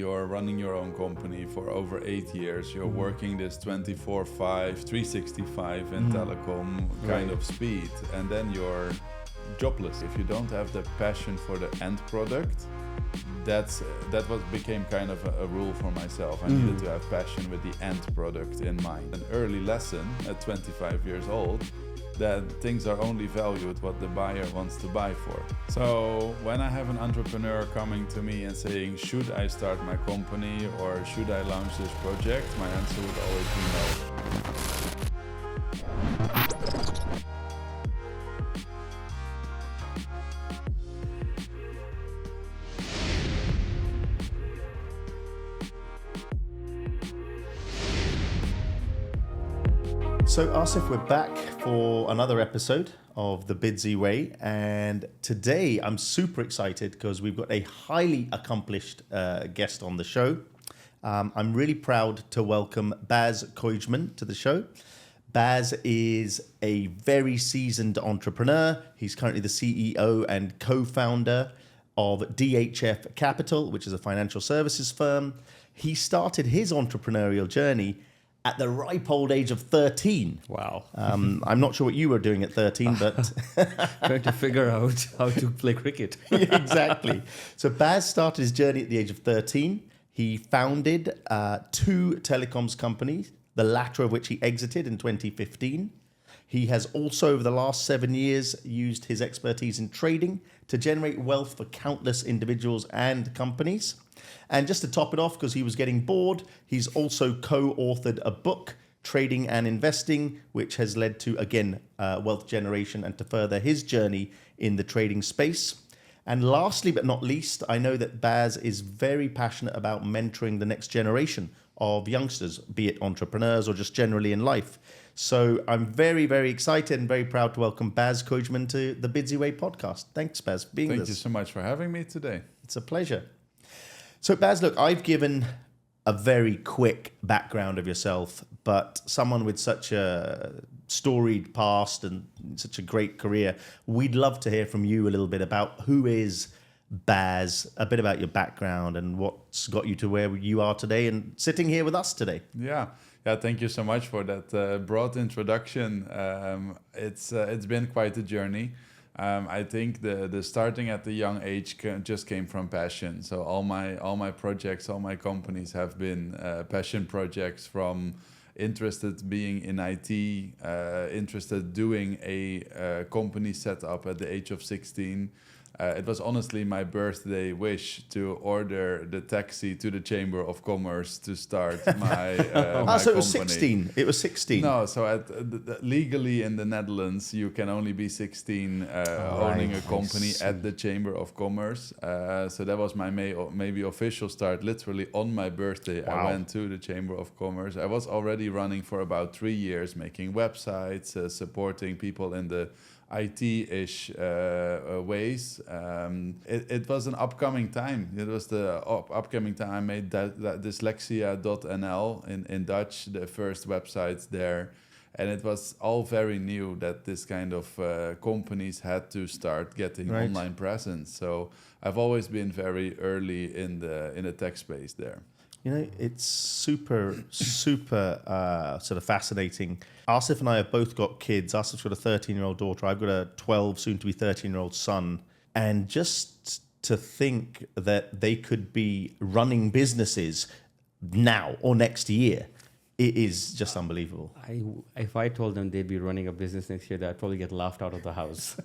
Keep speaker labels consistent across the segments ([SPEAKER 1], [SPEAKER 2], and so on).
[SPEAKER 1] you're running your own company for over 8 years. You're working this 24/5, 365 in telecom kind of speed, and then you're jobless. If you don't have the passion for the end product, that became kind of a rule for myself. I needed to have passion with the end product in mind. An early lesson at 25 years old, that things are only valued what the buyer wants to buy for. So when I have an entrepreneur coming to me and saying, should I start my company or should I launch this project? My answer would always be no.
[SPEAKER 2] So Asif, we're back for another episode of the Bidzi Way, and today I'm super excited because we've got a highly accomplished guest on the show. I'm really proud to welcome Bas Kooijman to the show. Bas is a very seasoned entrepreneur. He's currently the CEO and co-founder of DHF Capital, which is a financial services firm. He started his entrepreneurial journey at the ripe old age of 13.
[SPEAKER 3] Wow.
[SPEAKER 2] I'm not sure what you were doing at 13, but...
[SPEAKER 3] Trying to figure out how to play cricket.
[SPEAKER 2] Yeah, exactly. So Bas started his journey at the age of 13. He founded 2 telecoms companies, the latter of which he exited in 2015. He has also, over the last 7 years, used his expertise in trading to generate wealth for countless individuals and companies. And just to top it off, because he was getting bored, he's also co-authored a book, Trading and Investing, which has led to, again, wealth generation and to further his journey in the trading space. And lastly, but not least, I know that Bas is very passionate about mentoring the next generation of youngsters, be it entrepreneurs or just generally in life. So I'm very, very excited and very proud to welcome Bas Kooijman to the Bidzi Way podcast. Thanks, Bas, for being with us.
[SPEAKER 1] Thank you so much for having me today.
[SPEAKER 2] It's a pleasure. So Bas, look, I've given a very quick background of yourself, but someone with such a storied past and such a great career, we'd love to hear from you a little bit about who is Bas, a bit about your background and what's got you to where you are today and sitting here with us today.
[SPEAKER 1] Yeah, thank you so much for that broad introduction. It's been quite a journey. I think the starting at the young age just came from passion. So all my projects, all my companies have been passion projects, from interested being in IT, interested doing a company setup at the age of 16. It was honestly my birthday wish to order the taxi to the Chamber of Commerce to start my my
[SPEAKER 2] so it was
[SPEAKER 1] company.
[SPEAKER 2] 16. It was 16.
[SPEAKER 1] No, so legally in the Netherlands, you can only be 16 owning a company at the Chamber of Commerce. So that was my maybe official start. Literally on my birthday, wow. I went to the Chamber of Commerce. I was already running for about 3 years, making websites, supporting people in the IT-ish ways. It was an upcoming time. It was the upcoming time I made that dyslexia.nl in Dutch, the first websites there. And it was all very new that this kind of companies had to start getting online presence. So I've always been very early in the tech space there.
[SPEAKER 2] You know, it's super sort of fascinating. Asif and I have both got kids. Asif's got a 13-year-old daughter. I've got a 12, soon-to-be 13-year-old son. And just to think that they could be running businesses now or next year, it is just unbelievable.
[SPEAKER 3] If I told them they'd be running a business next year, I'd probably get laughed out of the house.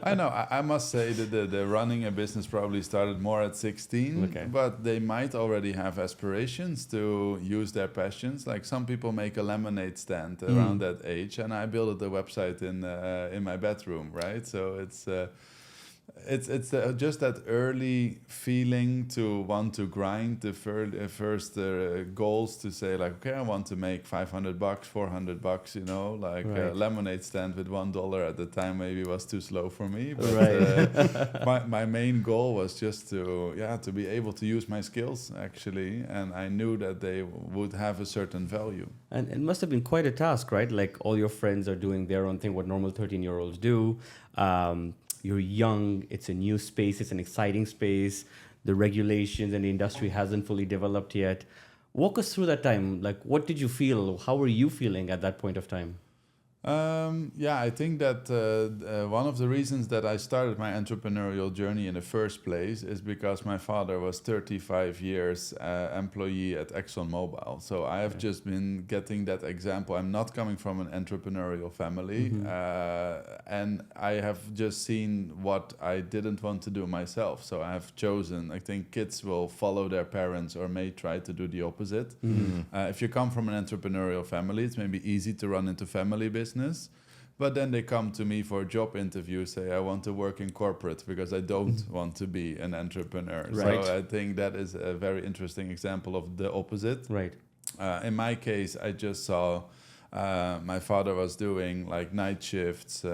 [SPEAKER 1] I know. I must say that the running a business probably started more at 16, but they might already have aspirations to use their passions. Like some people make a lemonade stand around that age, and I built a website in my bedroom, right? So it's just that early feeling to want to grind the first goals to say like, okay, I want to make $500, $400, you know, like a lemonade stand with $1 at the time maybe was too slow for me. But my main goal was just to be able to use my skills actually, and I knew that they would have a certain value.
[SPEAKER 3] And it must have been quite a task, right? Like all your friends are doing their own thing, what normal 13-year-olds do. You're young, it's a new space, it's an exciting space. the regulations and the industry hasn't fully developed yet. Walk us through that time. Like, what did you feel? How were you feeling at that point of time?
[SPEAKER 1] I think that one of the reasons that I started my entrepreneurial journey in the first place is because my father was 35 years employee at ExxonMobil. So I have just been getting that example. I'm not coming from an entrepreneurial family, and I have just seen what I didn't want to do myself. So I have chosen, I think kids will follow their parents or may try to do the opposite. If you come from an entrepreneurial family, it's maybe easy to run into family business. But then they come to me for a job interview, say, I want to work in corporate because I don't want to be an entrepreneur.
[SPEAKER 3] Right.
[SPEAKER 1] So I think that is a very interesting example of the opposite.
[SPEAKER 3] Right.
[SPEAKER 1] In my case, I just saw my father was doing like night shifts,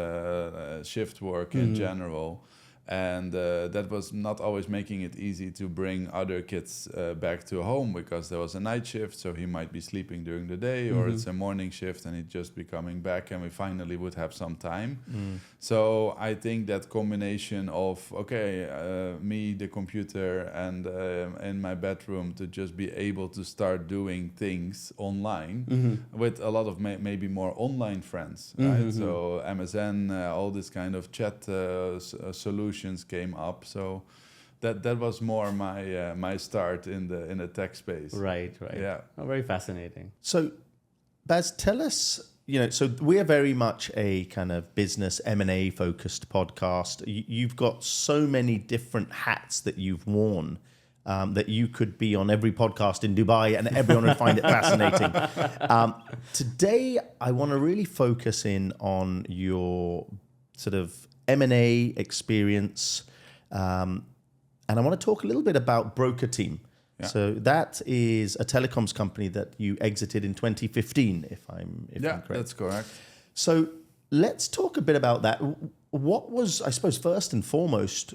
[SPEAKER 1] shift work in general. And that was not always making it easy to bring other kids back to home because there was a night shift, so he might be sleeping during the day, or it's a morning shift and he'd just be coming back, and we finally would have some time. So I think that combination of, me, the computer, and in my bedroom to just be able to start doing things online with a lot of maybe more online friends, right? So MSN, all this kind of chat solutions came up, so that was more my start in the tech space.
[SPEAKER 3] Right.
[SPEAKER 1] Yeah.
[SPEAKER 3] Oh, very fascinating.
[SPEAKER 2] So, Bas, tell us, so we're very much a kind of business M&A focused podcast. You've got so many different hats that you've worn that you could be on every podcast in Dubai and everyone would find it fascinating. Today, I want to really focus in on your sort of M&A experience, and I want to talk a little bit about Broker Team. Yeah. So that is a telecoms company that you exited in 2015, if I'm correct.
[SPEAKER 1] That's correct.
[SPEAKER 2] So let's talk a bit about that. What was, I suppose, first and foremost,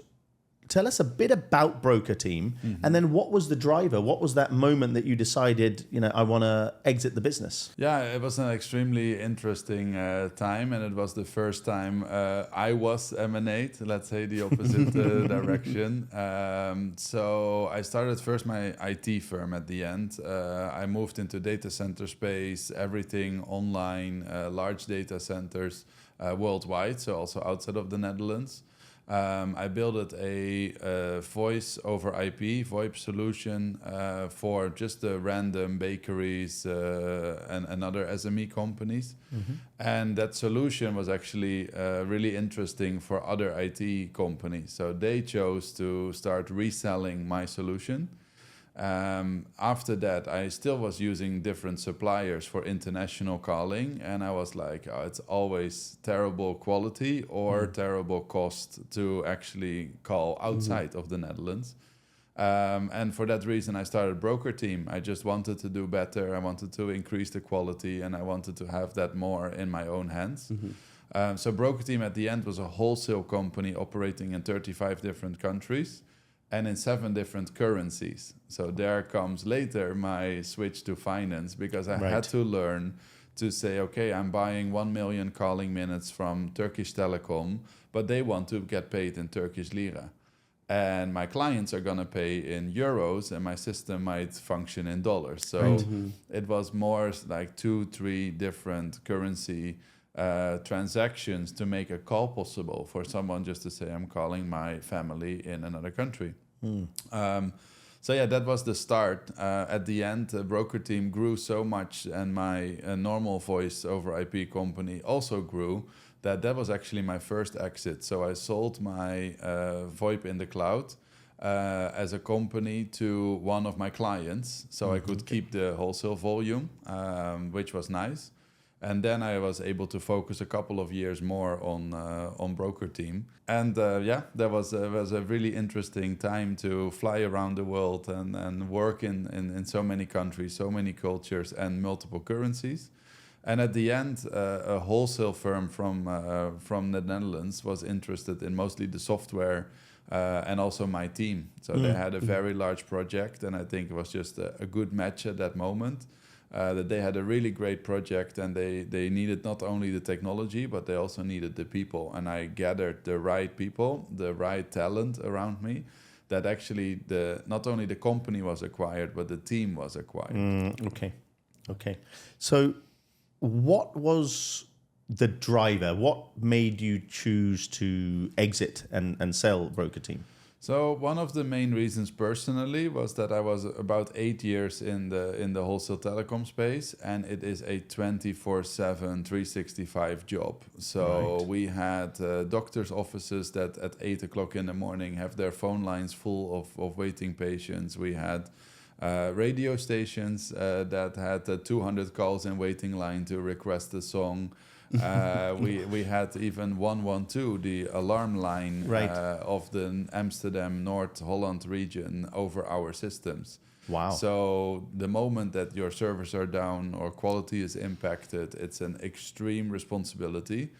[SPEAKER 2] tell us a bit about Broker Team, and then what was the driver? What was that moment that you decided, I want to exit the business?
[SPEAKER 1] Yeah, it was an extremely interesting time, and it was the first time I was M&A'd, let's say the opposite direction. So I started first my IT firm at the end. I moved into data center space, everything online, large data centers worldwide, so also outside of the Netherlands. I built a voice over IP, VoIP solution for just the random bakeries and other SME companies. And that solution was actually really interesting for other IT companies. So they chose to start reselling my solution. After that, I still was using different suppliers for international calling, and I was like, it's always terrible quality or terrible cost to actually call outside of the Netherlands. And for that reason, I started Broker Team. I just wanted to do better. I wanted to increase the quality, and I wanted to have that more in my own hands. So Broker Team at the end was a wholesale company operating in 35 different countries and in 7 different currencies. So there comes later my switch to finance, because I had to learn to say, okay, I'm buying 1 million calling minutes from Turkish telecom, but they want to get paid in Turkish lira. And my clients are going to pay in euros, and my system might function in dollars. So it was more like 2-3 different currency transactions to make a call possible for someone just to say, I'm calling my family in another country. So yeah, that was the start. At the end, the Broker Team grew so much, and my normal voice over IP company also grew, that was actually my first exit. So I sold my VoIP in the cloud as a company to one of my clients, so I could keep the wholesale volume, which was nice. And then I was able to focus a couple of years more on Broker Team. And that was a really interesting time to fly around the world and work in so many countries, so many cultures, and multiple currencies. And at the end, a wholesale firm from the Netherlands was interested in mostly the software and also my team. So they had a very large project, and I think it was just a good match at that moment. That they had a really great project, and they needed not only the technology, but they also needed the people. And I gathered the right people, the right talent around me, that actually not only the company was acquired, but the team was acquired.
[SPEAKER 2] Okay. So what was the driver? What made you choose to exit and sell Broker Team?
[SPEAKER 1] So one of the main reasons personally was that I was about 8 years in the wholesale telecom space, and it is a 24/7, 365 job. So we had doctors' offices that at 8 o'clock in the morning have their phone lines full of waiting patients. We had radio stations that had 200 calls in waiting line to request a song. We had even 112, the alarm line of the Amsterdam North Holland region over our systems.
[SPEAKER 2] Wow.
[SPEAKER 1] So the moment that your servers are down or quality is impacted, it's an extreme responsibility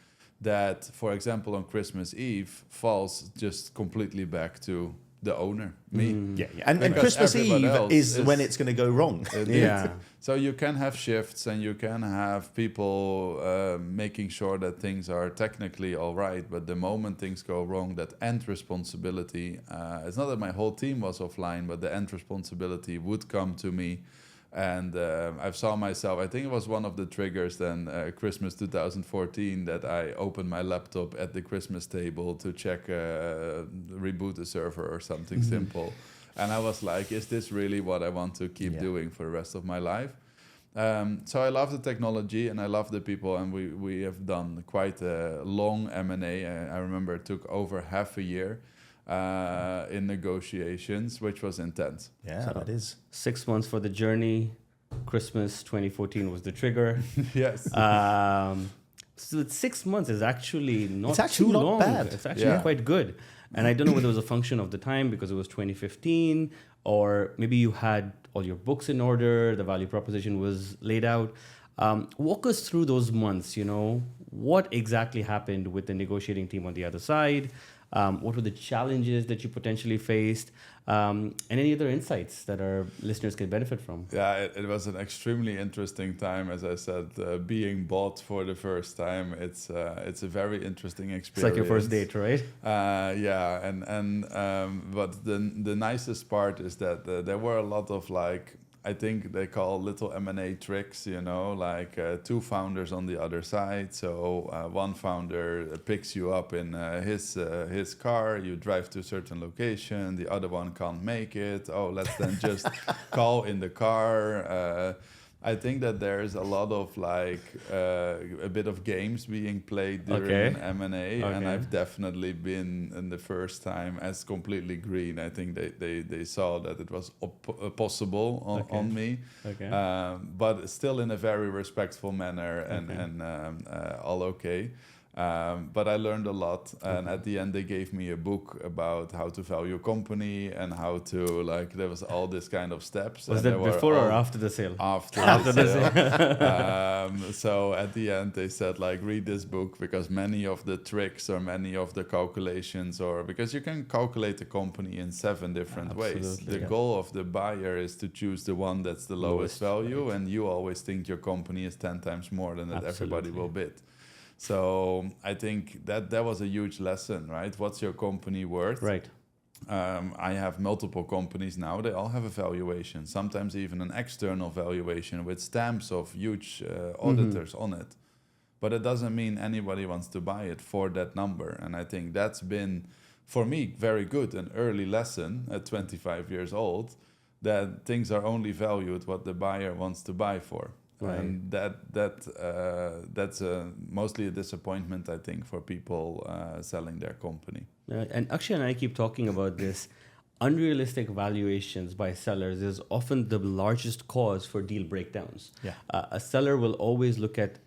[SPEAKER 1] that, for example, on Christmas Eve falls just completely back to the owner, me.
[SPEAKER 2] Yeah. And Christmas Eve is when it's going to go wrong.
[SPEAKER 3] Yeah.
[SPEAKER 1] So you can have shifts and you can have people making sure that things are technically all right, but the moment things go wrong, that end responsibility, it's not that my whole team was offline, but the end responsibility would come to me. And I saw myself, I think it was one of the triggers then, Christmas 2014, that I opened my laptop at the Christmas table to check, reboot a server or something simple. And I was like, is this really what I want to keep doing for the rest of my life? So I love the technology and I love the people, and we have done quite a long M&A. I remember it took over half a year in negotiations, which was intense.
[SPEAKER 2] Yeah,
[SPEAKER 3] So
[SPEAKER 2] that is.
[SPEAKER 3] 6 months for the journey. Christmas 2014 was the trigger.
[SPEAKER 1] Yes.
[SPEAKER 3] So 6 months is actually not
[SPEAKER 2] It's actually
[SPEAKER 3] too
[SPEAKER 2] not
[SPEAKER 3] long.
[SPEAKER 2] bad.
[SPEAKER 3] It's actually quite good. And I don't know whether it was a function of the time because it was 2015, or maybe you had all your books in order, the value proposition was laid out. Walk us through those months, what exactly happened with the negotiating team on the other side? What were the challenges that you potentially faced? And any other insights that our listeners can benefit from?
[SPEAKER 1] Yeah, it was an extremely interesting time. As I said, being bought for the first time, it's a very interesting experience.
[SPEAKER 3] It's like your first date, right?
[SPEAKER 1] But the nicest part is that there were a lot of I think they call little M&A tricks, two founders on the other side. So one founder picks you up in his car, you drive to a certain location, the other one can't make it. Oh, let's then just call in the car. I think that there's a lot of a bit of games being played during M&A, and I've definitely been in the first time as completely green. I think they saw that it was possible on me, but still in a very respectful manner and all okay. But I learned a lot, and at the end they gave me a book about how to value a company and how to there was all this kind of steps.
[SPEAKER 3] Was that before or after the sale?
[SPEAKER 1] After the sale. So at the end they said read this book, because many of the tricks or many of the calculations, or because you can calculate a company in 7 different ways. The goal of the buyer is to choose the one that's the lowest value, and you always think your company is 10 times more than that everybody will bid. So I think that was a huge lesson, right? What's your company worth?
[SPEAKER 3] Right.
[SPEAKER 1] I have multiple companies now. They all have a valuation, sometimes even an external valuation with stamps of huge auditors on it. But it doesn't mean anybody wants to buy it for that number. And I think that's been, for me, very good, an early lesson at 25 years old, that things are only valued what the buyer wants to buy for. Right. And that's mostly a disappointment, I think, for people selling their company.
[SPEAKER 3] And Akshay and I keep talking about this. Unrealistic valuations by sellers is often the largest cause for deal breakdowns.
[SPEAKER 2] Yeah.
[SPEAKER 3] A seller will always look at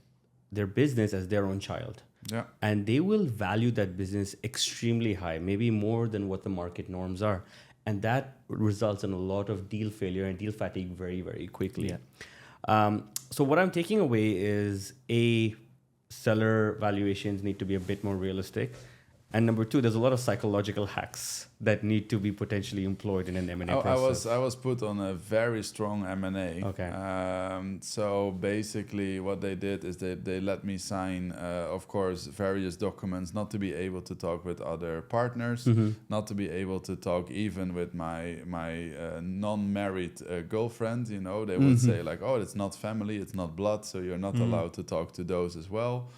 [SPEAKER 3] their business as their own child.
[SPEAKER 1] Yeah.
[SPEAKER 3] And they will value that business extremely high, maybe more than what the market norms are. And that results in a lot of deal failure and deal fatigue very, very quickly. Yeah. So what I'm taking away is seller valuations need to be a bit more realistic. And number two, there's a lot of psychological hacks that need to be potentially employed in an M&A process.
[SPEAKER 1] I was put on a very strong M&A.
[SPEAKER 3] Okay.
[SPEAKER 1] So basically what they did is they let me sign, of course, various documents, not to be able to talk with other partners, not to be able to talk even with my non-married girlfriend. You know, they would say like, oh, it's not family, it's not blood, so you're not allowed to talk to those as well.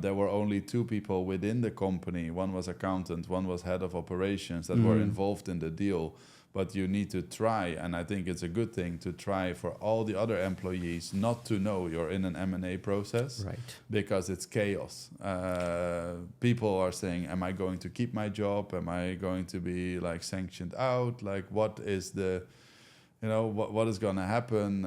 [SPEAKER 1] There were only two people within the company. One was accountant, one was head of operations that were involved in the deal. But you need to try, and I think it's a good thing to try for all the other employees not to know you're in an M&A process,
[SPEAKER 3] Right.
[SPEAKER 1] because it's chaos. People are saying, am I going to keep my job? Am I going to be like sanctioned out? Like what is the... You know, what is going to happen?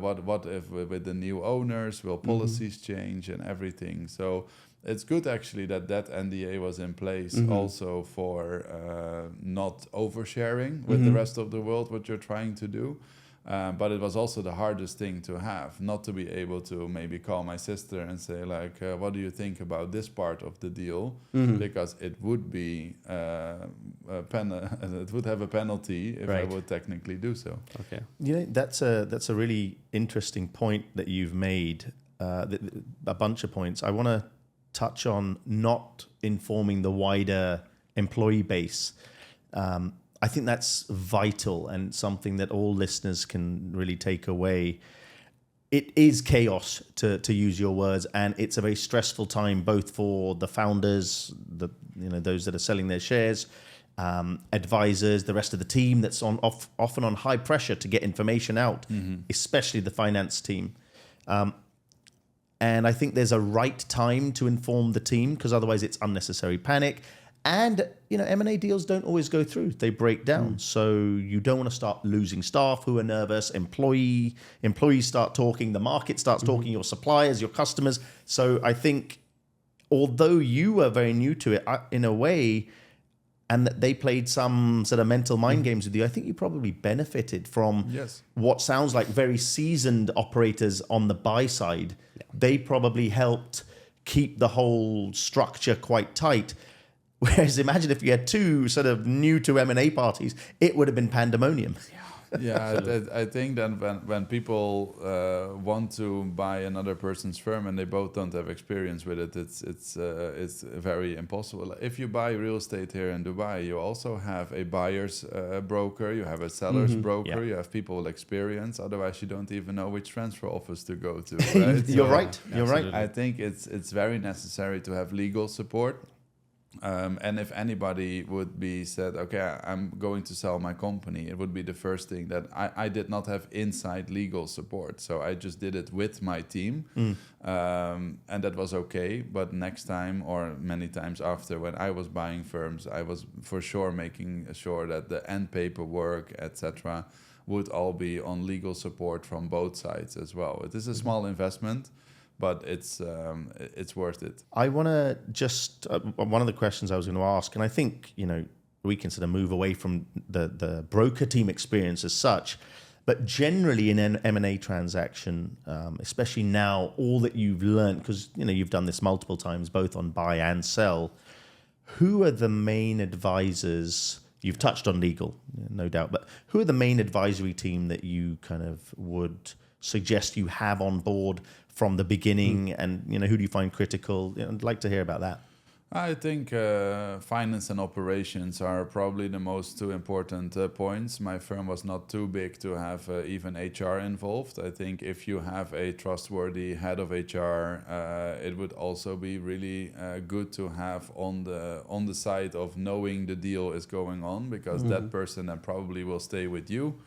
[SPEAKER 1] What if with the new owners, will policies change and everything? So it's good actually that NDA was in place also for not oversharing with the rest of the world what you're trying to do. But it was also the hardest thing to have, not to be able to maybe call my sister and say like, what do you think about this part of the deal? Because it would be it would have a penalty if I would technically do so.
[SPEAKER 3] Okay.
[SPEAKER 2] You know, that's a really interesting point that you've made. A bunch of points. I want to touch on not informing the wider employee base. I think that's vital and something that all listeners can really take away. It is chaos, to use your words, and it's a very stressful time both for the founders, those that are selling their shares, advisors, the rest of the team that's often on high pressure to get information out, especially the finance team. And I think there's a right time to inform the team because otherwise it's unnecessary panic. And, M&A deals don't always go through. They break down. So you don't want to start losing staff who are nervous. Employees start talking. The market starts talking. Your suppliers, your customers. So I think although you were very new to it in a way, and that they played some sort of mental mind games with you, I think you probably benefited from what sounds like very seasoned operators on the buy side. Yeah. They probably helped keep the whole structure quite tight. Whereas imagine if you had two sort of new to M&A parties, it would have been pandemonium.
[SPEAKER 1] Yeah, I think that when people want to buy another person's firm and they both don't have experience with it, it's very impossible. If you buy real estate here in Dubai, you also have a buyer's broker, you have a seller's broker, you have people with experience. Otherwise, you don't even know which transfer office to go to. Right?
[SPEAKER 2] You're right. You're right.
[SPEAKER 1] I think it's very necessary to have legal support. And if anybody would be said, okay, I'm going to sell my company, it would be the first thing that I did not have inside legal support. So I just did it with my team. And that was okay. But next time or many times after when I was buying firms, I was for sure making sure that the end paperwork, etc., would all be on legal support from both sides as well. It is a small investment, but it's worth it.
[SPEAKER 2] I want to just one of the questions I was going to ask, and I think we can sort of move away from the broker team experience as such, but generally in an M&A transaction, especially now, all that you've learned, because you've done this multiple times, both on buy and sell. Who are the main advisors? You've touched on legal, no doubt, but who are the main advisory team that you kind of would suggest you have on board from the beginning, and who do you find critical? I'd like to hear about that.
[SPEAKER 1] I think finance and operations are probably the most two important points. My firm was not too big to have even HR involved. I think if you have a trustworthy head of HR, it would also be really good to have on the side of knowing the deal is going on, because that person then probably will stay with you.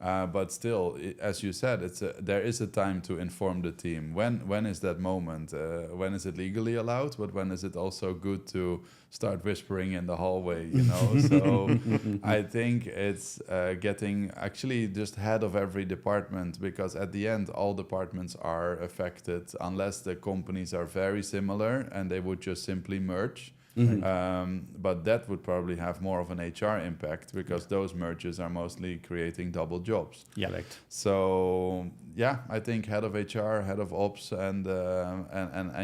[SPEAKER 1] But still, as you said, there is a time to inform the team. When is that moment? When is it legally allowed? But when is it also good to start whispering in the hallway? So I think it's getting actually just head of every department, because at the end, all departments are affected unless the companies are very similar and they would just simply merge. But that would probably have more of an HR impact, because those mergers are mostly creating double jobs.
[SPEAKER 3] Yeah, right.
[SPEAKER 1] So yeah, I think head of HR, head of ops, and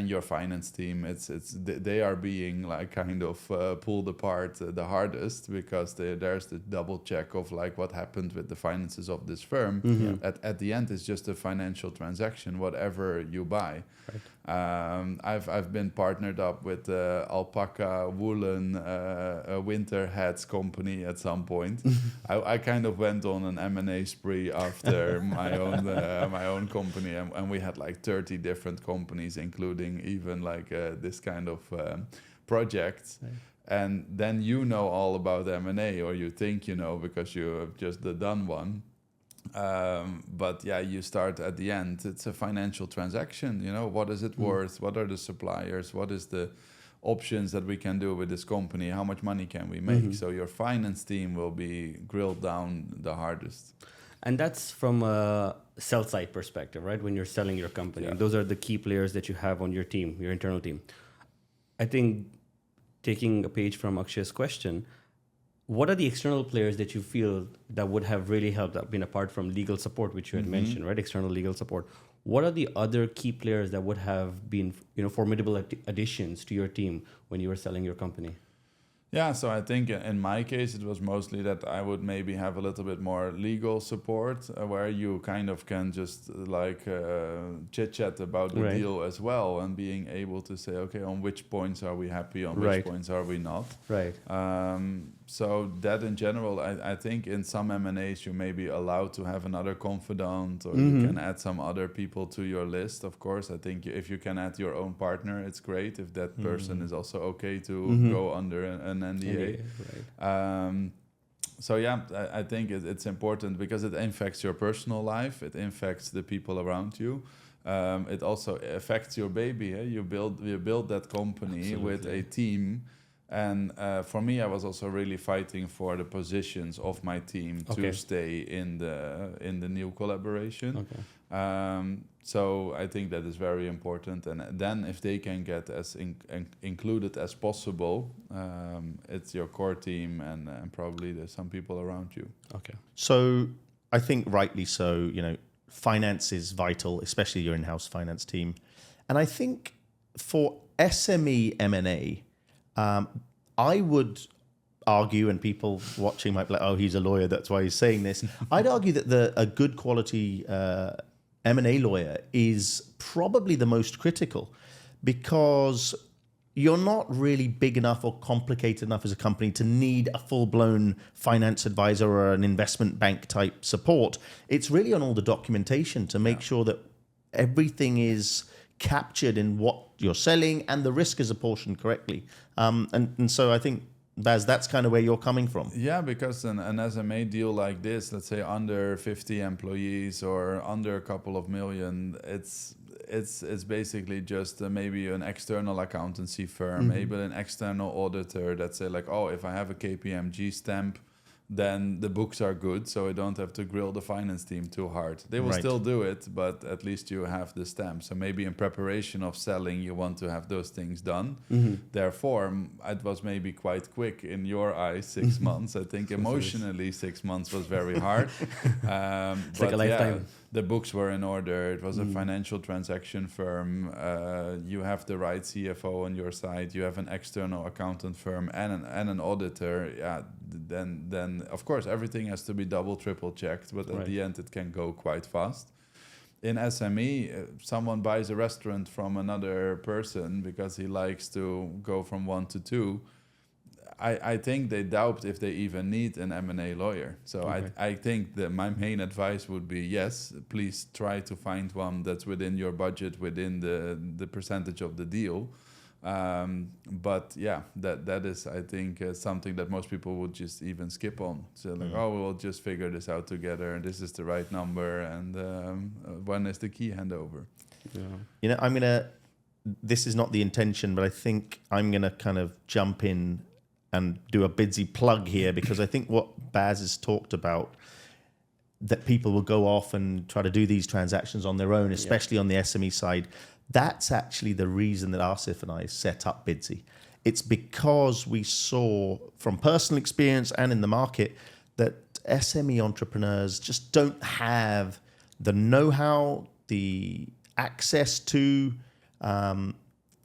[SPEAKER 1] your finance team, they are being like kind of pulled apart the hardest, because there's the double check of like what happened with the finances of this firm. At the end, it's just a financial transaction, whatever you buy. I've been partnered up with alpaca woolen winter hats company at some point. I kind of went on an M&A spree after my own company, and we had like 30 different companies, including even like this kind of projects.
[SPEAKER 3] Right.
[SPEAKER 1] And then you know all about M&A, or you think you know because you have just done one. But yeah, you start at the end. It's a financial transaction. You know, what is it worth? What are the suppliers? What is the options that we can do with this company? How much money can we make? So your finance team will be grilled down the hardest.
[SPEAKER 3] And that's from a sell side perspective, right? When you're selling your company, those are the key players that you have on your team, your internal team. I think taking a page from Akshay's question, what are the external players that you feel that would have really helped, been apart from legal support, which you had mentioned, right? External legal support. What are the other key players that would have been, formidable additions to your team when you were selling your company?
[SPEAKER 1] Yeah, so I think in my case, it was mostly that I would maybe have a little bit more legal support, where you kind of can just like chit-chat about the deal as well, and being able to say, okay, on which points are we happy, on which points are we not.
[SPEAKER 3] Right.
[SPEAKER 1] So that in general, I think in some M&As you may be allowed to have another confidant, or you can add some other people to your list. Of course, I think if you can add your own partner, it's great. If that person is also okay to go under an NDA. Right. So yeah, I think it's important because it affects your personal life. It affects the people around you. It also affects your baby. You build that company with a team. And for me, I was also really fighting for the positions of my team to stay in the new collaboration. So I think that is very important. And then if they can get as included as possible, it's your core team and probably there's some people around you. Okay.
[SPEAKER 2] So I think rightly so, finance is vital, especially your in-house finance team. And I think for SME M&A, I would argue, and people watching might be like, oh, he's a lawyer, that's why he's saying this. I'd argue that a good quality M&A lawyer is probably the most critical, because you're not really big enough or complicated enough as a company to need a full-blown finance advisor or an investment bank type support. It's really on all the documentation to make sure that everything is captured in what you're selling and the risk is apportioned correctly. And so I think, Bas, that's kind of where you're coming from.
[SPEAKER 1] Yeah, because an SMA deal like this, let's say under 50 employees or under a couple of million, it's basically just maybe an external accountancy firm, maybe an external auditor that say like, oh, if I have a KPMG stamp, then the books are good, so I don't have to grill the finance team too hard. They will still do it, but at least you have the stamp. So maybe in preparation of selling, you want to have those things done. Therefore, it was maybe quite quick in your eyes, 6 months. I think emotionally, 6 months was very hard.
[SPEAKER 3] It's like a lifetime.
[SPEAKER 1] The books were in order. It was a financial transaction firm. You have the right CFO on your side. You have an external accountant firm and an auditor. Yeah, then of course everything has to be double, triple checked. But at the end, it can go quite fast. In SME, someone buys a restaurant from another person because he likes to go from 1 to 2. I think they doubt if they even need an M&A lawyer. So I think that my main advice would be, yes, please try to find one that's within your budget, within the percentage of the deal. But yeah, that is, I think, something that most people would just even skip on. So like, oh, we'll just figure this out together, and this is the right number, and when is the key handover? Yeah.
[SPEAKER 2] This is not the intention, but I think I'm going to kind of jump in and do a Bidzi plug here, because I think what Bas has talked about, that people will go off and try to do these transactions on their own, especially on the SME side. That's actually the reason that Asif and I set up Bidzi. It's because we saw from personal experience and in the market that SME entrepreneurs just don't have the know-how, the access to,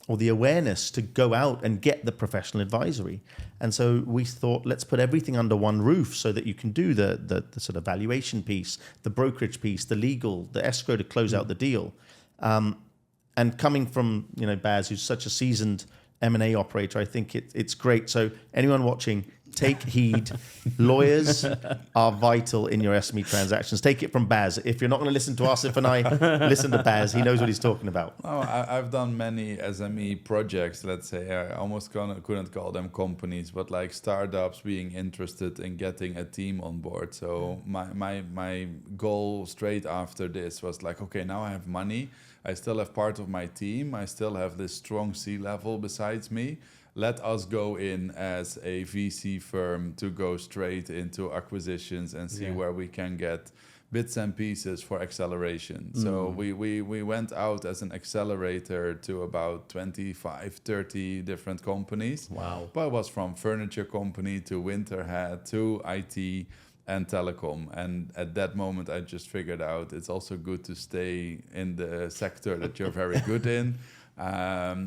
[SPEAKER 2] or the awareness to go out and get the professional advisory. And so we thought, let's put everything under one roof so that you can do the sort of valuation piece, the brokerage piece, the legal, the escrow to close out the deal. And coming from, Bas, who's such a seasoned M&A operator, I think it's great. So anyone watching, take heed. Lawyers are vital in your SME transactions. Take it from Bas. If you're not going to listen to Asif and I, listen to Bas. He knows what he's talking about.
[SPEAKER 1] Oh, I've done many SME projects, let's say. I almost couldn't call them companies, but like startups being interested in getting a team on board. So my goal straight after this was like, okay, now I have money. I still have part of my team. I still have this strong C-level besides me. Let us go in as a VC firm to go straight into acquisitions and see where we can get bits and pieces for acceleration. So we went out as an accelerator to about 25, 30 different companies.
[SPEAKER 3] Wow.
[SPEAKER 1] But it was from furniture company to winter hat to IT and telecom. And at that moment, I just figured out it's also good to stay in the sector that you're very good in.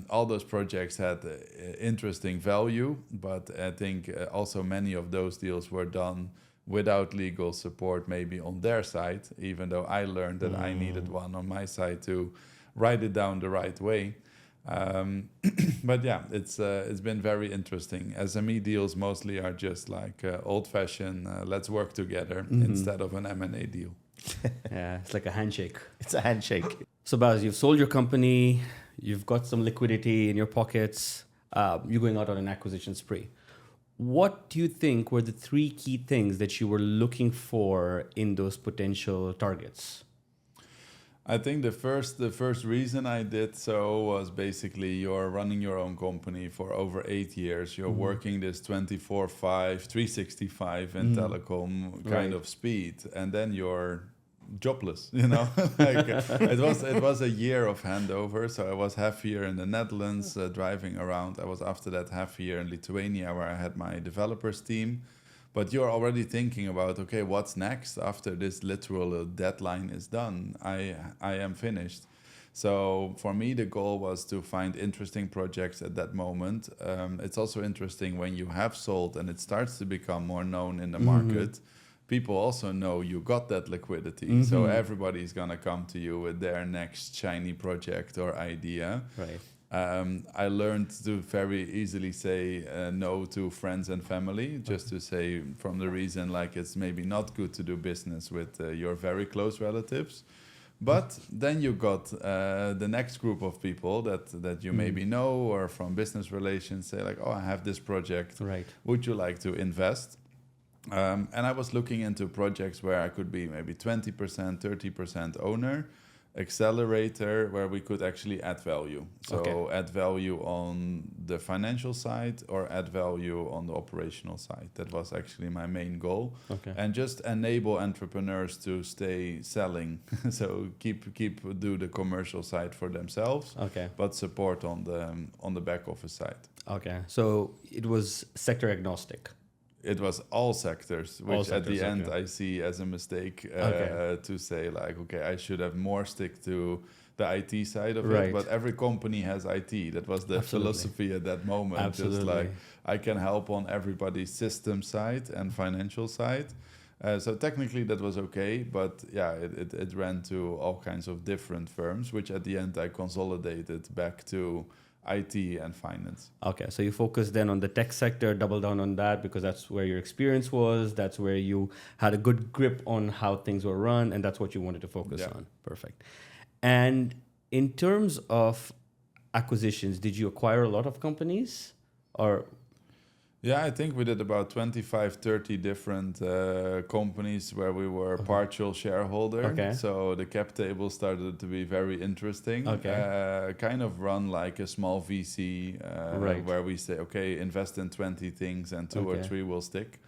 [SPEAKER 1] All those projects had interesting value, but I think also many of those deals were done without legal support maybe on their side, even though I learned that I needed one on my side to write it down the right way. But yeah, it's been very interesting. SME deals mostly are just like old-fashioned, let's work together instead of an M&A deal.
[SPEAKER 3] Yeah, it's like a handshake.
[SPEAKER 2] It's a handshake.
[SPEAKER 3] So Bas, you've sold your company, you've got some liquidity in your pockets, you're going out on an acquisition spree. What do you think were the 3 key things that you were looking for in those potential targets?
[SPEAKER 1] I think the first reason I did so was basically you're running your own company for over 8 years. You're working this 24/5, 365 in telecom kind of speed, and then you're jobless, it was a year of handover. So I was half year in the Netherlands driving around. I was after that half year in Lithuania where I had my developers team. But you're already thinking about, okay, what's next after this literal deadline is done? I am finished. So for me, the goal was to find interesting projects at that moment. It's also interesting when you have sold and it starts to become more known in the market. People also know you got that liquidity. So everybody's going to come to you with their next shiny project or idea.
[SPEAKER 3] Right.
[SPEAKER 1] I learned to very easily say no to friends and family, just to say from the reason like it's maybe not good to do business with your very close relatives. But then you got the next group of people that you maybe know or from business relations say like, oh, I have this project.
[SPEAKER 3] Right.
[SPEAKER 1] Would you like to invest? And I was looking into projects where I could be maybe 20%, 30% owner, accelerator, where we could actually add value. So add value on the financial side or add value on the operational side. That was actually my main goal.
[SPEAKER 3] Okay.
[SPEAKER 1] And just enable entrepreneurs to stay selling. So do the commercial side for themselves, but support on the back office side.
[SPEAKER 3] Okay. So it was sector agnostic.
[SPEAKER 1] It was all sectors, which at the end I see as a mistake to say like, okay, I should have more stick to the IT side of it. But every company has IT. That was the philosophy at that moment. Just like I can help on everybody's system side and financial side. So technically that was okay, but yeah, it ran to all kinds of different firms, which at the end I consolidated back to IT and finance. Okay,
[SPEAKER 3] so you focus then on the tech sector, double down on that because that's where your experience was, that's where you had a good grip on how things were run, and that's what you wanted to focus on. Perfect. And in terms of acquisitions, did you acquire a lot of companies or?
[SPEAKER 1] Yeah, I think we did about 25, 30 different companies where we were partial shareholder. So the cap table started to be very interesting. Kind of run like a small VC where we say, okay, invest in 20 things and 2 or 3 will stick.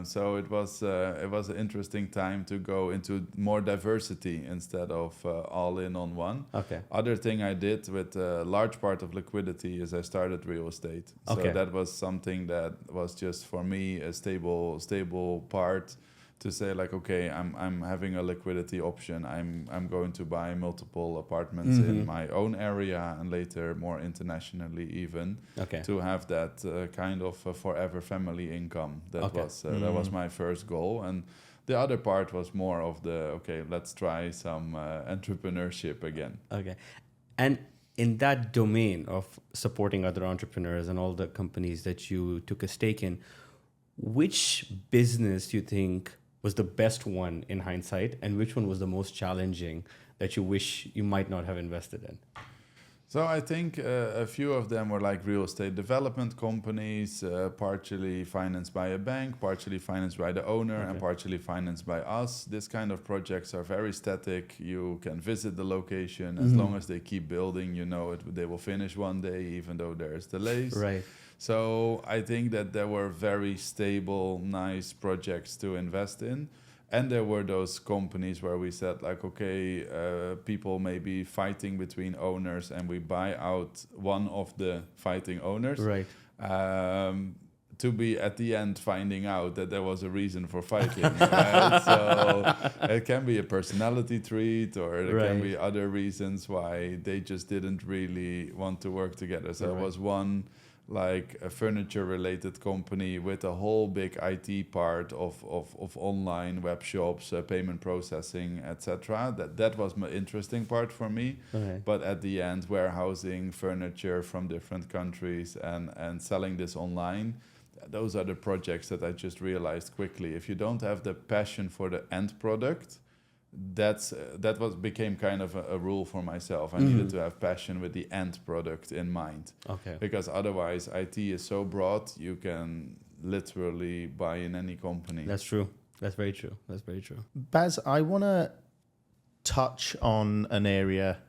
[SPEAKER 1] So it was an interesting time to go into more diversity instead of all in on one. Other thing I did with a large part of liquidity is I started real estate. So that was something that was just for me a stable part to say like, okay, I'm having a liquidity option. I'm going to buy multiple apartments in my own area and later more internationally even, to have that kind of forever family income. That was my first goal. And the other part was more of let's try some entrepreneurship again.
[SPEAKER 3] Okay. And in that domain of supporting other entrepreneurs and all the companies that you took a stake in, which business do you think was the best one in hindsight, and which one was the most challenging that you wish you might not have invested in?
[SPEAKER 1] So I think a few of them were like real estate development companies, partially financed by a bank, partially financed by the owner, and partially financed by us. This kind of projects are very static. You can visit the location. As long as they keep building, they will finish one day, even though there's delays.
[SPEAKER 3] Right.
[SPEAKER 1] So I think that there were very stable, nice projects to invest in. And there were those companies where we said like, people may be fighting between owners and we buy out one of the fighting owners.
[SPEAKER 3] Right.
[SPEAKER 1] To be at the end finding out that there was a reason for fighting. Right? So it can be a personality trait, or there can be other reasons why they just didn't really want to work together. So there was one like a furniture related company with a whole big IT part of online web shops, payment processing, etc. That was my interesting part for me. But at the end, warehousing furniture from different countries and selling this online, those are the projects that I just realized quickly. If you don't have the passion for the end product, became kind of a rule for myself. I needed to have passion with the end product in mind. Because otherwise IT is so broad, you can literally buy in any company.
[SPEAKER 3] That's true. That's very true. That's very true.
[SPEAKER 2] Bas, I want to touch on an area,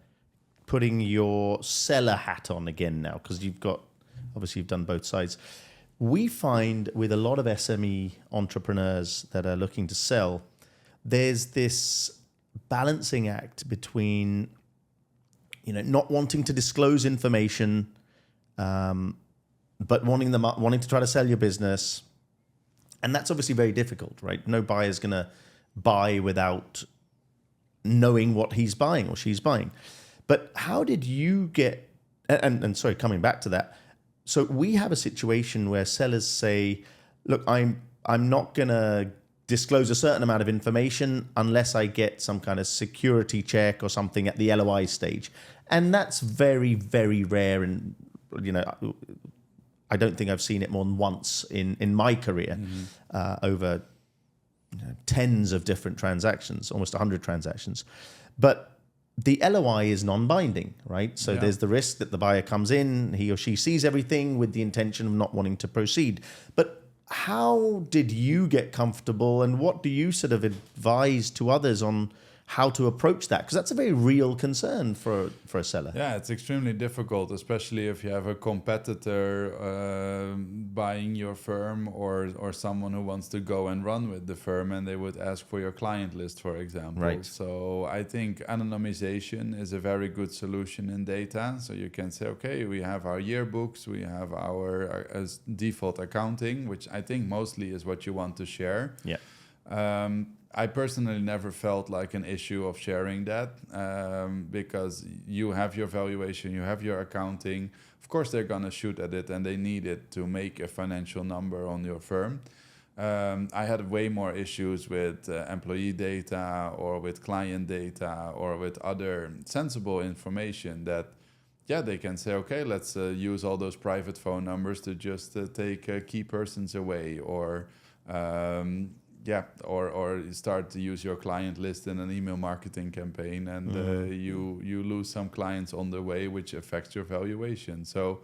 [SPEAKER 2] putting your seller hat on again now, because you've done both sides. We find with a lot of SME entrepreneurs that are looking to sell, there's this balancing act between, not wanting to disclose information, but wanting to try to sell your business, and that's obviously very difficult, right? No buyer's going to buy without knowing what he's buying or she's buying. But how did you get? And sorry, coming back to that. So we have a situation where sellers say, "Look, I'm not going to disclose a certain amount of information unless I get some kind of security check or something at the LOI stage." And that's very, very rare. And, I don't think I've seen it more than once in my career, over tens of different transactions, almost 100 transactions. But the LOI is non-binding, right? So there's the risk that the buyer comes in, he or she sees everything with the intention of not wanting to proceed. But how did you get comfortable, and what do you sort of advise to others on how to approach that? Because that's a very real concern for a seller.
[SPEAKER 1] Yeah, it's extremely difficult, especially if you have a competitor buying your firm or someone who wants to go and run with the firm, and they would ask for your client list, for example.
[SPEAKER 2] Right.
[SPEAKER 1] So I think anonymization is a very good solution in data. So you can say, okay, we have our yearbooks, we have our as default accounting, which I think mostly is what you want to share.
[SPEAKER 2] Yeah.
[SPEAKER 1] I personally never felt like an issue of sharing that because you have your valuation, you have your accounting. Of course, they're going to shoot at it and they need it to make a financial number on your firm. I had way more issues with employee data or with client data or with other sensible information that, they can say, okay, let's use all those private phone numbers to just take key persons away or start to use your client list in an email marketing campaign, and you lose some clients on the way, which affects your valuation. So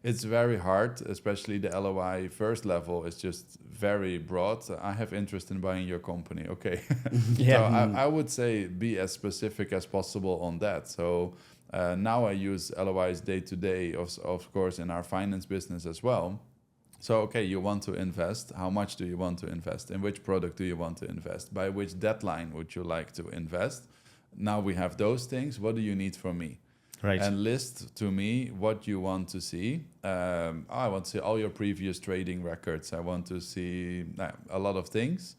[SPEAKER 1] it's very hard, especially the LOI first level is just very broad. I have interest in buying your company. Okay. So I would say be as specific as possible on that. So now I use LOIs day to day, of course, in our finance business as well. So, okay, you want to invest. How much do you want to invest? In which product do you want to invest? By which deadline would you like to invest? Now we have those things. What do you need from me?
[SPEAKER 2] Right.
[SPEAKER 1] And list to me what you want to see. I want to see all your previous trading records. I want to see a lot of things.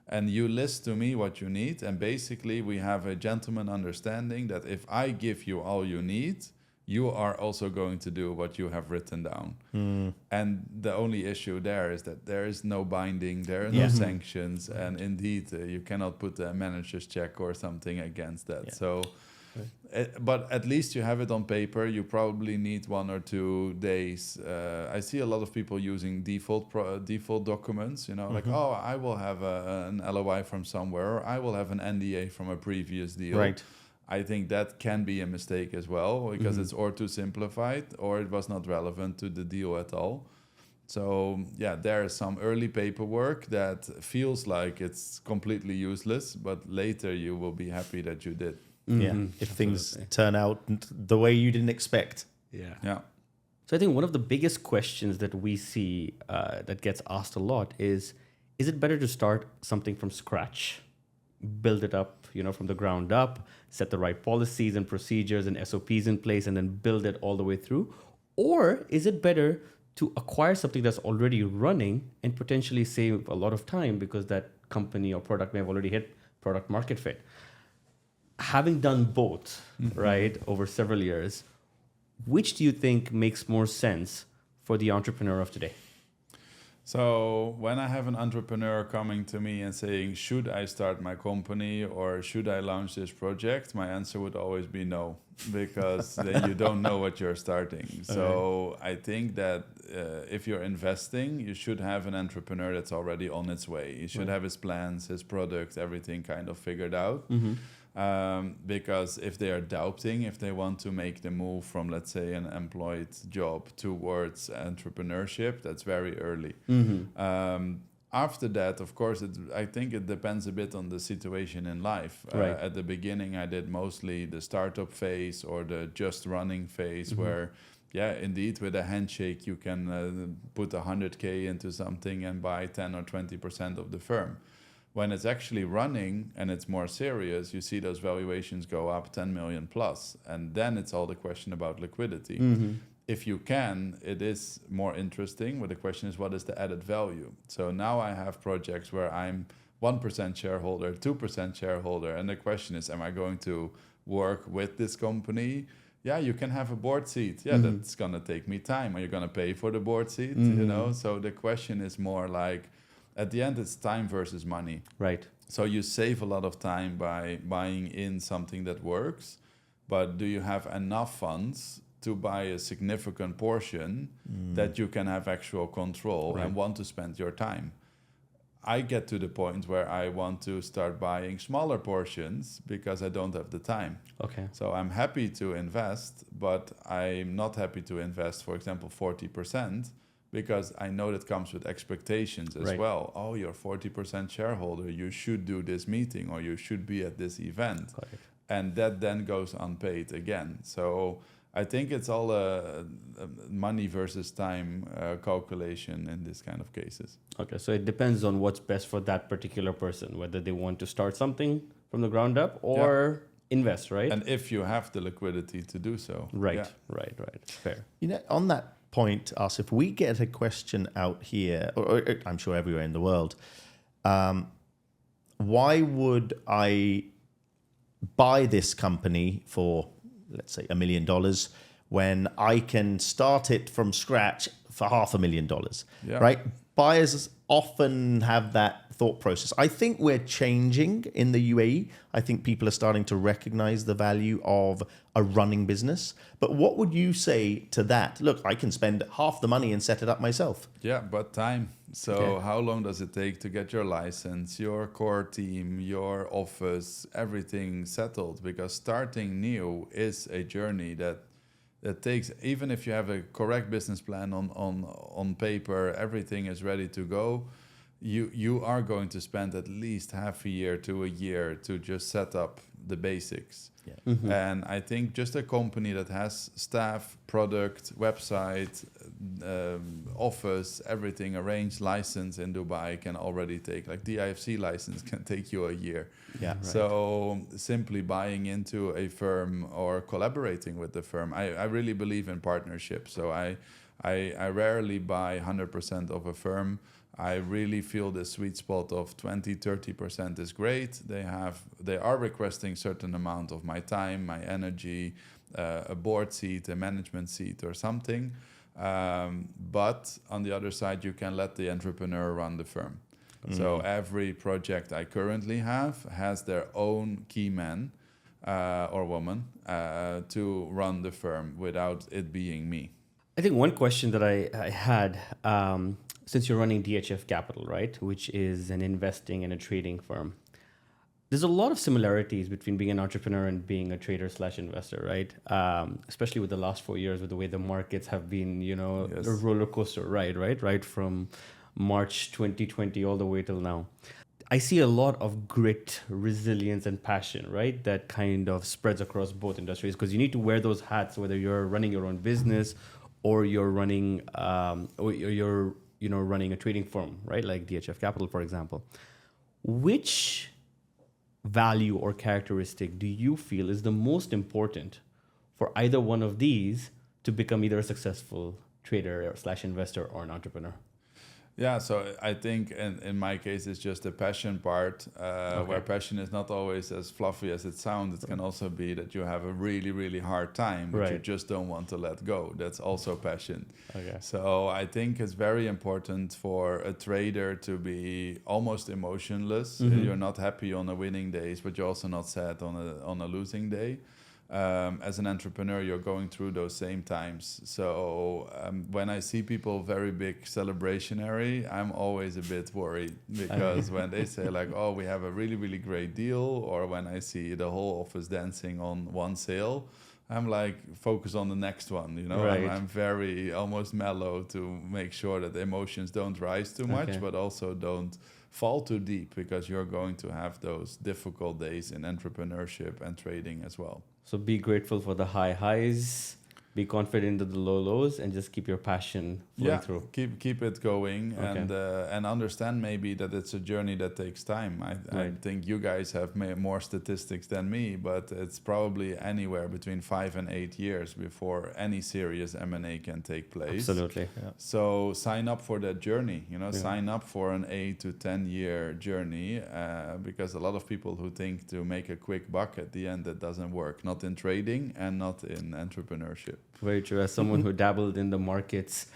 [SPEAKER 1] and you list to me what you need, and basically we have a gentleman understanding that if I give you all you need, you are also going to do what you have written down. And the only issue there is that there is no binding, there are no sanctions, and indeed you cannot put a manager's check or something against that. So, but at least you have it on paper. You probably need 1 or 2 days. I see a lot of people using default documents, like, oh, I will have an LOI from somewhere, or I will have an NDA from a previous deal.
[SPEAKER 2] Right.
[SPEAKER 1] I think that can be a mistake as well, because it's or too simplified or it was not relevant to the deal at all. So yeah, there is some early paperwork that feels like it's completely useless, but later you will be happy that you did.
[SPEAKER 2] Yeah, if things turn out the way you didn't expect.
[SPEAKER 1] Yeah.
[SPEAKER 3] So I think one of the biggest questions that we see that gets asked a lot is it better to start something from scratch, build it up, from the ground up, set the right policies and procedures and SOPs in place, and then build it all the way through? Or is it better to acquire something that's already running and potentially save a lot of time because that company or product may have already hit product market fit? Having done both, right, over several years, which do you think makes more sense for the entrepreneur of today?
[SPEAKER 1] So when I have an entrepreneur coming to me and saying, should I start my company or should I launch this project? My answer would always be no, because then you don't know what you're starting. So I think that if you're investing, you should have an entrepreneur that's already on its way. He should have his plans, his product, everything kind of figured out. Because if they are doubting, if they want to make the move from, let's say, an employed job towards entrepreneurship, that's very early. After that, of course, I think it depends a bit on the situation in life. At the beginning, I did mostly the startup phase or the just running phase where, yeah, indeed, with a handshake, you can put 100K into something and buy 10 or 20% of the firm. When it's actually running and it's more serious, you see those valuations go up 10 million plus. And then it's all the question about liquidity. If you can, it is more interesting. But the question is, what is the added value? So now I have projects where I'm 1% shareholder, 2% shareholder. And the question is, am I going to work with this company? Yeah, you can have a board seat. Yeah, that's going to take me time. Are you going to pay for the board seat? So the question is more like, at the end, it's time versus money.
[SPEAKER 3] Right.
[SPEAKER 1] So you save a lot of time by buying in something that works, but do you have enough funds to buy a significant portion that you can have actual control and want to spend your time? I get to the point where I want to start buying smaller portions because I don't have the time.
[SPEAKER 3] Okay.
[SPEAKER 1] So I'm happy to invest, but I'm not happy to invest, for example, 40%. Because I know that comes with expectations as well. Oh, you're 40% shareholder. You should do this meeting or you should be at this event. And that then goes unpaid again. So I think it's all a money versus time calculation in this kind of cases.
[SPEAKER 3] Okay, so it depends on what's best for that particular person, whether they want to start something from the ground up or invest, right?
[SPEAKER 1] And if you have the liquidity to do so.
[SPEAKER 3] Right. Fair.
[SPEAKER 2] On that point, if we get a question out here, or I'm sure everywhere in the world, why would I buy this company for, let's say, $1 million when I can start it from scratch for $500,000? Right? Buyers often have that thought process. I think we're changing in the UAE. I think people are starting to recognize the value of a running business. But what would you say to that? Look, I can spend half the money and set it up myself.
[SPEAKER 1] Yeah, but time. So how long does it take to get your license, your core team, your office, everything settled? Because starting new is a journey that takes, even if you have a correct business plan on paper, everything is ready to go, you are going to spend at least half a year to a year to just set up the basics. And I think just a company that has staff, product, website, office, everything arranged, license in Dubai can already take, like the IFC license can take you a year. So simply buying into a firm or collaborating with the firm, I really believe in partnership. So I rarely buy 100% of a firm. I really feel the sweet spot of 20-30% is great. They are requesting certain amount of my time, my energy, a board seat, a management seat or something. But on the other side, you can let the entrepreneur run the firm. So every project I currently have has their own key man or woman to run the firm without it being me.
[SPEAKER 3] I think one question that I had, since you're running DHF Capital, right, which is an investing and a trading firm, there's a lot of similarities between being an entrepreneur and being a trader / investor, right? Especially with the last 4 years, with the way the markets have been,
[SPEAKER 1] Yes.
[SPEAKER 3] a roller coaster ride, right? Right from March 2020 all the way till now. I see a lot of grit, resilience, and passion, right? That kind of spreads across both industries because you need to wear those hats, whether you're running your own business or you're running, running a trading firm, right? Like DHF Capital, for example. Which value or characteristic do you feel is the most important for either one of these to become either a successful trader / investor or an entrepreneur?
[SPEAKER 1] Yeah, so I think in my case, it's just the passion part, where passion is not always as fluffy as it sounds. It can also be that you have a really, really hard time, but you just don't want to let go. That's also passion.
[SPEAKER 3] Okay.
[SPEAKER 1] So I think it's very important for a trader to be almost emotionless. You're not happy on the winning days, but you're also not sad on a losing day. As an entrepreneur, you're going through those same times. So when I see people very big celebrationary, I'm always a bit worried because when they say like, oh, we have a really, really great deal, or when I see the whole office dancing on one sale, I'm like, focus on the next one,
[SPEAKER 3] Right.
[SPEAKER 1] I'm very almost mellow to make sure that the emotions don't rise too much, but also don't fall too deep because you're going to have those difficult days in entrepreneurship and trading as well.
[SPEAKER 3] So be grateful for the high highs, be confident in the low lows, and just keep your passion flowing through.
[SPEAKER 1] Keep it going, and understand maybe that it's a journey that takes time. I think you guys have more statistics than me, but it's probably anywhere between 5 and 8 years before any serious M&A can take place.
[SPEAKER 3] Absolutely. Yeah.
[SPEAKER 1] So sign up for that journey. Sign up for an 8 to 10 year journey, because a lot of people who think to make a quick buck at the end, that doesn't work. Not in trading and not in entrepreneurship.
[SPEAKER 3] Very true. As someone who dabbled in the markets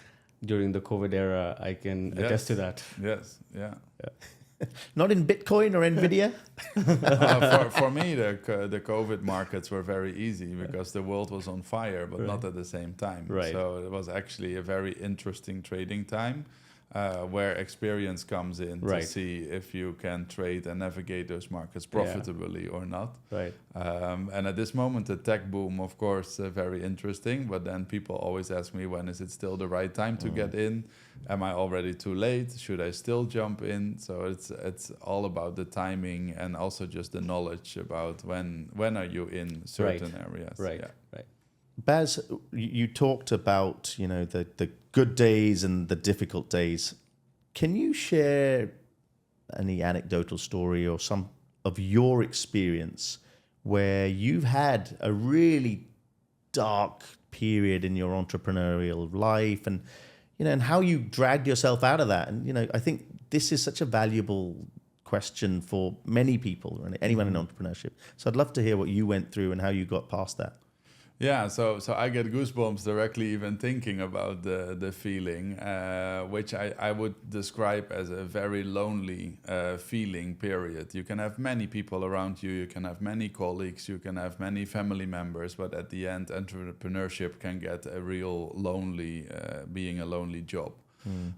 [SPEAKER 3] during the COVID era, I can attest to that.
[SPEAKER 1] Yes, yeah.
[SPEAKER 2] Not in Bitcoin or Nvidia?
[SPEAKER 1] For me, the COVID markets were very easy because the world was on fire, but not at the same time.
[SPEAKER 3] Right.
[SPEAKER 1] So it was actually a very interesting trading time, where experience comes in to see if you can trade and navigate those markets profitably or not.
[SPEAKER 3] Right.
[SPEAKER 1] And at this moment, the tech boom, of course, very interesting. But then people always ask me, when is it still the right time to get in? Am I already too late? Should I still jump in? So it's all about the timing and also just the knowledge about when are you in certain areas.
[SPEAKER 3] Right.
[SPEAKER 2] Bas, you talked about the good days and the difficult days. Can you share any anecdotal story or some of your experience where you've had a really dark period in your entrepreneurial life, and and how you dragged yourself out of that? And I think this is such a valuable question for many people, anyone in entrepreneurship. So I'd love to hear what you went through and how you got past that.
[SPEAKER 1] Yeah, so I get goosebumps directly even thinking about the feeling, which I would describe as a very lonely feeling period. You can have many people around you, you can have many colleagues, you can have many family members, but at the end, entrepreneurship can get a real lonely, being a lonely job.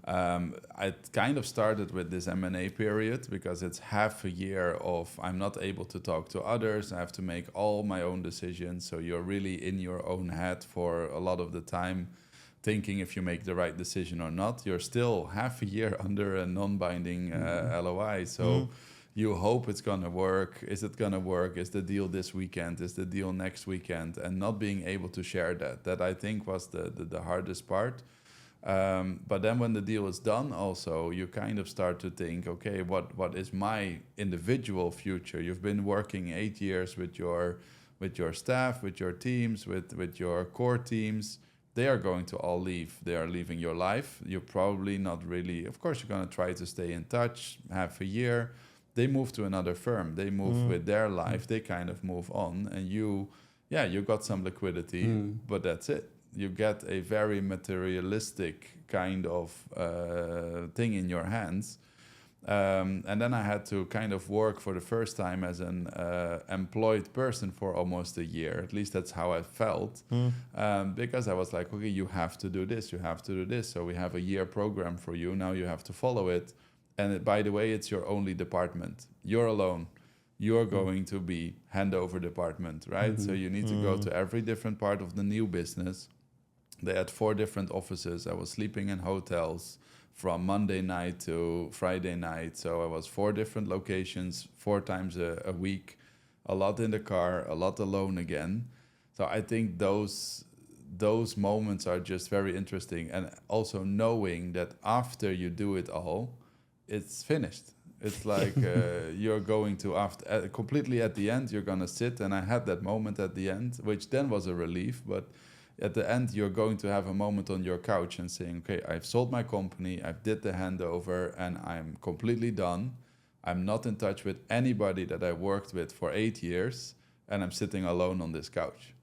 [SPEAKER 1] I kind of started with this M&A period because it's half a year of I'm not able to talk to others. I have to make all my own decisions. So you're really in your own head for a lot of the time, thinking if you make the right decision or not. You're still half a year under a non-binding LOI. So you hope it's going to work. Is it going to work? Is the deal this weekend? Is the deal next weekend? And not being able to share that I think was the hardest part. But then when the deal is done also, you kind of start to think, okay, what is my individual future? You've been working 8 years with your staff, with your teams, with your core teams. they are going to all leave. They are leaving your life. You're probably not really, of course, you're going to try to stay in touch, half a year. They move to another firm. They move with their life. They kind of move on. And you got some liquidity, but that's it. You get a very materialistic kind of thing in your hands. And then I had to kind of work for the first time as an employed person for almost a year. At least that's how I felt. Because I was like, okay, you have to do this. You have to do this. So we have a year program for you. Now you have to follow it. And by the way, it's your only department. You're alone. You're going to be handover department, right? So you need to go to every different part of the new business. They had 4 different offices. I was sleeping in hotels from Monday night to Friday night. So I was 4 different locations, 4 times a week, a lot in the car, a lot alone again. So I think those moments are just very interesting. And also knowing that after you do it all, it's finished. It's like you're going to, after completely at the end, you're going to sit. And I had that moment at the end, which then was a relief. But at the end, you're going to have a moment on your couch and saying, okay, I've sold my company, I've did the handover, and I'm completely done. I'm not in touch with anybody that I worked with for 8 years, and I'm sitting alone on this couch.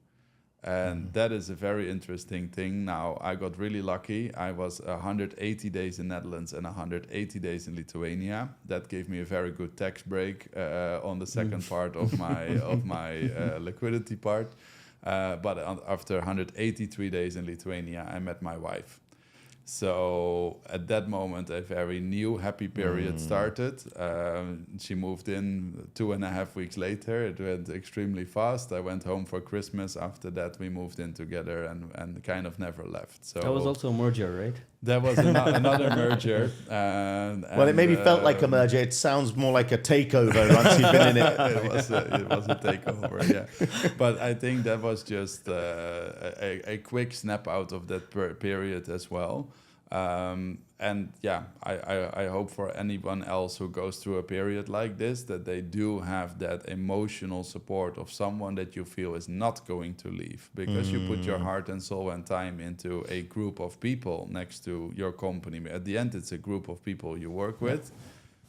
[SPEAKER 1] And that is a very interesting thing. Now, I got really lucky. I was 180 days in Netherlands and 180 days in Lithuania. That gave me a very good tax break on the second part of my liquidity part. But after 183 days in Lithuania, I met my wife. So at that moment, a very new happy period started. She moved in 2.5 weeks later. It went extremely fast. I went home for Christmas. After that, we moved in together and kind of never left. So
[SPEAKER 3] that was also a merger, right?
[SPEAKER 1] That was another merger.
[SPEAKER 2] Well, it maybe felt like a merger. It sounds more like a takeover once you've been in it.
[SPEAKER 1] It was a takeover, yeah. But I think that was just a quick snap out of that period as well. And yeah, I hope for anyone else who goes through a period like this, that they do have that emotional support of someone that you feel is not going to leave, because you put your heart and soul and time into a group of people next to your company. At the end, it's a group of people you work with,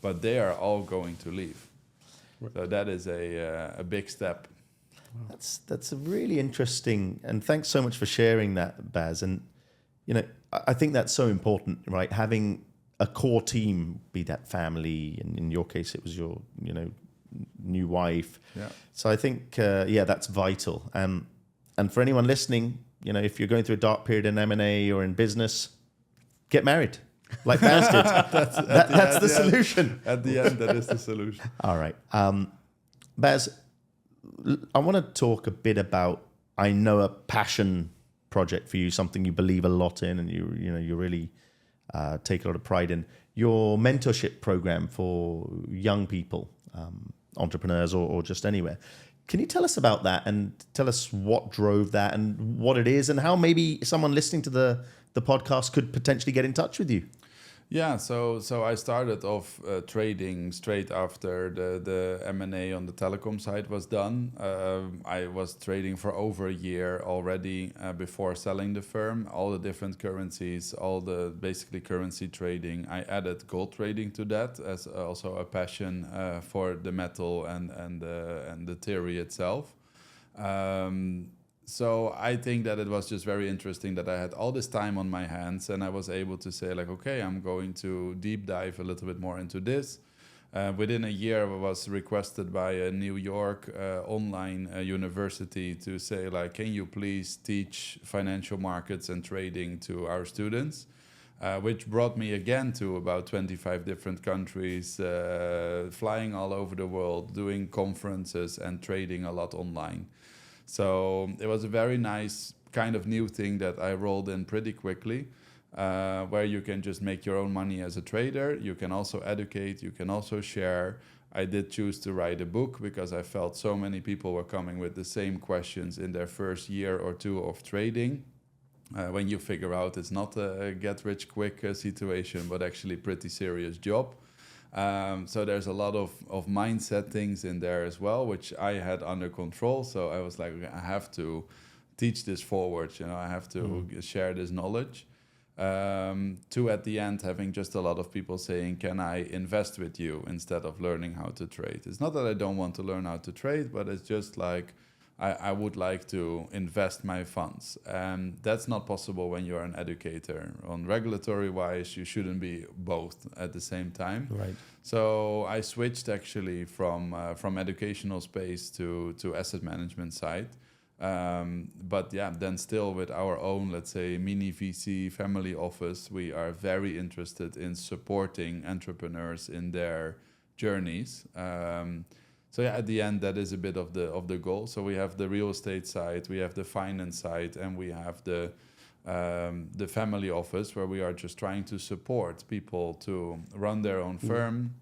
[SPEAKER 1] but they are all going to leave. So that is a big step.
[SPEAKER 2] That's a really interesting, and thanks so much for sharing that, Bas. And I think that's so important, right? Having a core team, be that family, and in your case, it was your, new wife.
[SPEAKER 1] Yeah.
[SPEAKER 2] So I think, that's vital. And for anyone listening, if you're going through a dark period in M&A or in business, get married, like Bas did. That's the solution.
[SPEAKER 1] At the end, that is the solution.
[SPEAKER 2] All right. Bas, I want to talk a bit about, I know, a passion project for you, something you believe a lot in, and you really take a lot of pride in. Your mentorship program for young people, entrepreneurs, or just anywhere. Can you tell us about that and tell us what drove that and what it is, and how maybe someone listening to the podcast could potentially get in touch with you?
[SPEAKER 1] Yeah, so I started off trading straight after the M&A on the telecom side was done. I was trading for over a year already before selling the firm, all the different currencies, all the basically currency trading. I added gold trading to that as also a passion for the metal and the theory itself. So I think that it was just very interesting that I had all this time on my hands, and I was able to say, like, okay, I'm going to deep dive a little bit more into this. Within a year, I was requested by a New York online university to say, like, can you please teach financial markets and trading to our students? Which brought me again to about 25 different countries, flying all over the world, doing conferences and trading a lot online. So it was a very nice kind of new thing that I rolled in pretty quickly, where you can just make your own money as a trader. You can also educate, you can also share. I did choose to write a book because I felt so many people were coming with the same questions in their first year or two of trading. When you figure out it's not a get-rich-quick situation, but actually pretty serious job. So there's a lot of mindset things in there as well, which I had under control. So I was like, I have to teach this forward. I have to share this knowledge. To at the end having just a lot of people saying, can I invest with you instead of learning how to trade? It's not that I don't want to learn how to trade, but it's just like I would like to invest my funds. And that's not possible when you're an educator. On regulatory wise, you shouldn't be both at the same time.
[SPEAKER 2] Right.
[SPEAKER 1] So I switched actually from educational space to asset management side. But yeah, then still with our own, let's say, mini VC family office, we are very interested in supporting entrepreneurs in their journeys. So yeah, at the end, that is a bit of the goal. So we have the real estate side, we have the finance side, and we have the family office where we are just trying to support people to run their own firm.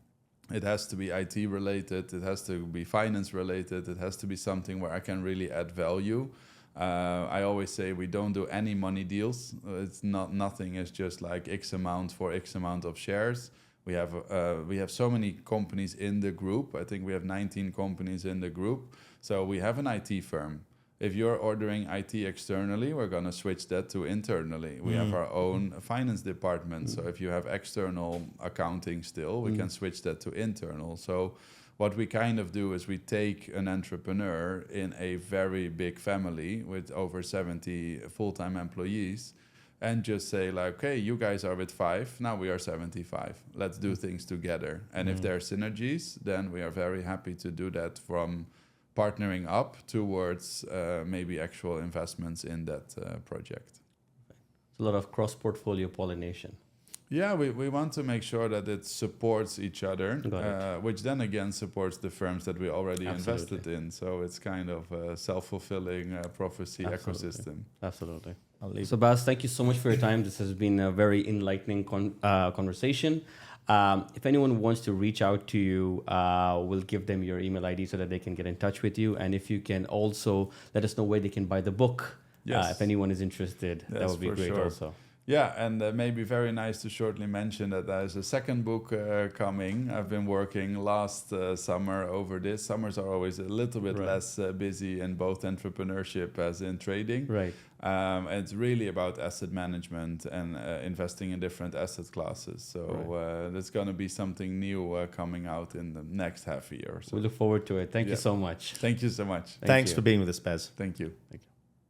[SPEAKER 1] It has to be IT related, it has to be finance related, it has to be something where I can really add value. I always say we don't do any money deals. It's nothing is just like X amount for X amount of shares. We have so many companies in the group. I think we have 19 companies in the group. So we have an IT firm. If you're ordering IT externally, we're going to switch that to internally. We have our own finance department. So if you have external accounting still, we can switch that to internal. So what we kind of do is we take an entrepreneur in a very big family with over 70 full-time employees and just say like, okay, you guys are with 5, now we are 75. Let's do things together. And if there are synergies, then we are very happy to do that from partnering up towards maybe actual investments in that project.
[SPEAKER 3] It's a lot of cross-portfolio pollination.
[SPEAKER 1] Yeah, we want to make sure that it supports each other, which then again supports the firms that we already invested in. So it's kind of a self-fulfilling prophecy ecosystem.
[SPEAKER 3] Absolutely. So Bas, thank you so much for your time. This has been a very enlightening conversation. If anyone wants to reach out to you, we'll give them your email ID so that they can get in touch with you. And if you can also let us know where they can buy the book.
[SPEAKER 1] Yes.
[SPEAKER 3] If anyone is interested, that would be great also.
[SPEAKER 1] Yeah, and maybe very nice to shortly mention that there's a second book coming. I've been working last summer over this. Summers are always a little bit less busy in both entrepreneurship as in trading.
[SPEAKER 3] Right.
[SPEAKER 1] It's really about asset management and investing in different asset classes. So there's going to be something new coming out in the next half a year or so.
[SPEAKER 3] We look forward to it. Thank you so much.
[SPEAKER 1] Thank you so much.
[SPEAKER 2] Thanks for being with us, Bas.
[SPEAKER 1] Thank you.
[SPEAKER 3] Thank you.